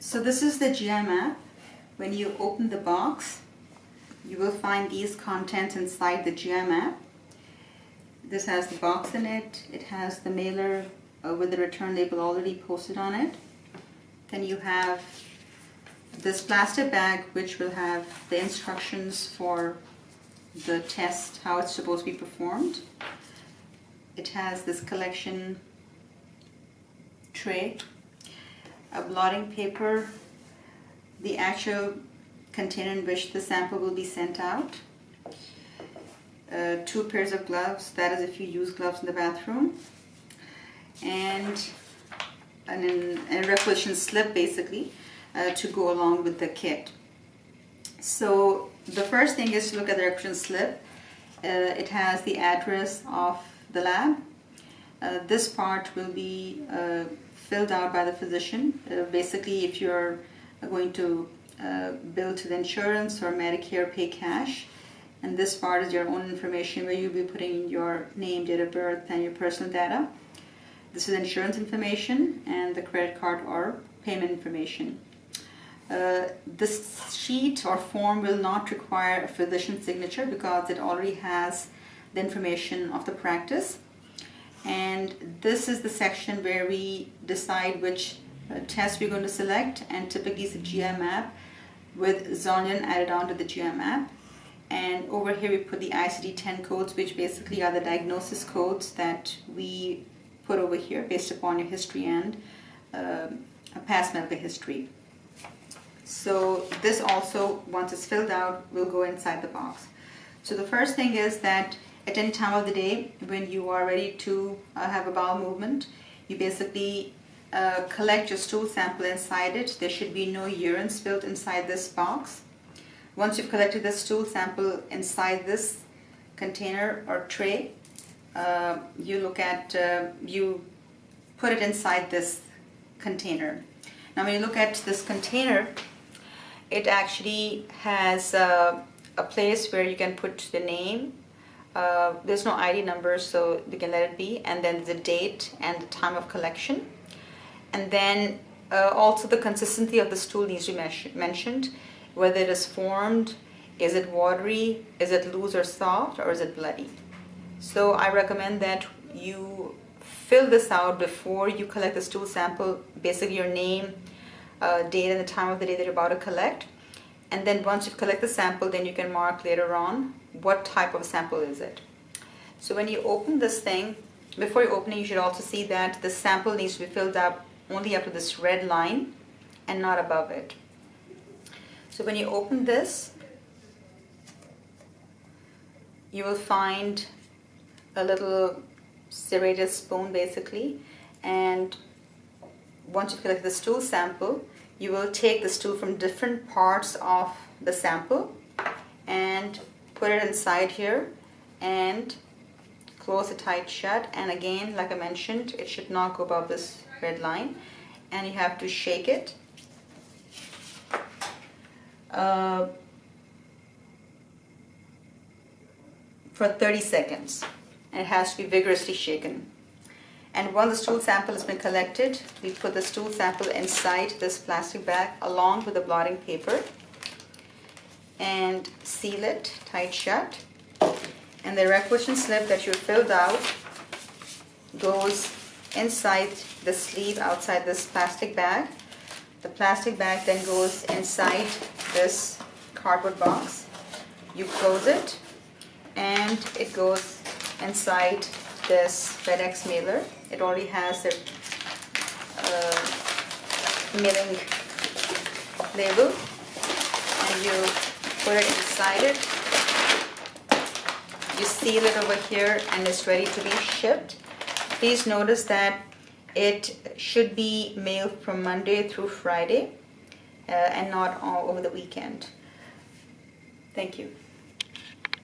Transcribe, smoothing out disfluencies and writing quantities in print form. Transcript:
So this is the GI map. When you open the box, you will find these contents inside the GI map. This has the box in it. It has the mailer with the return label already posted on it. Then you have this plastic bag which will have the instructions for the test, how it's supposed to be performed. It has this collection tray, a blotting paper, the actual container in which the sample will be sent out, 2 pairs of gloves, that is if you use gloves in the bathroom, and a requisition slip basically to go along with the kit. So the first thing is to look at the requisition slip. It has the address of the lab. This part will be filled out by the physician. Basically, if you're going to bill to the insurance or Medicare, pay cash. And this part is your own information where you'll be putting your name, date of birth, and your personal data. This is insurance information and the credit card or payment information. This sheet or form will not require a physician's signature because it already has the information of the practice. And this is the section where we decide which test we're going to select, and typically it's a GI map with Zonulin added onto the GI map. And over here we put the ICD-10 codes, which basically are the diagnosis codes that we put over here based upon your history and a past medical history. So this also, once it's filled out, will go inside the box. So the first thing is that at any time of the day when you are ready to have a bowel movement, you basically collect your stool sample inside it. There should be no urine spilled inside this box. Once you've collected the stool sample inside this container or tray, you put it inside this container. Now when you look at this container, it actually has a place where you can put the name. There's no ID number, so you can let it be, and then the date and the time of collection. And then also the consistency of the stool needs to be mentioned, whether it is formed, is it watery, is it loose or soft, or is it bloody. So I recommend that you fill this out before you collect the stool sample, basically your name, date and the time of the day that you're about to collect. And then once you collect the sample, then you can mark later on what type of sample is it. So when you open this thing, before you open it, you should also see that the sample needs to be filled up only up to this red line and not above it. So when you open this, you will find a little serrated spoon basically, and once you collect the stool sample, you will take the stool from different parts of the sample and put it inside here and close it tight shut. And again, like I mentioned, it should not go above this red line, and you have to shake it for 30 seconds. And it has to be vigorously shaken. And once the stool sample has been collected, we put the stool sample inside this plastic bag along with the blotting paper and seal it tight shut. And the requisition slip that you filled out goes inside the sleeve outside this plastic bag. The plastic bag then goes inside this cardboard box. You close it and it goes inside this FedEx mailer. It already has the mailing label, and you put it inside it. You seal it over here and it's ready to be shipped. Please notice that it should be mailed from Monday through Friday and not all over the weekend. Thank you.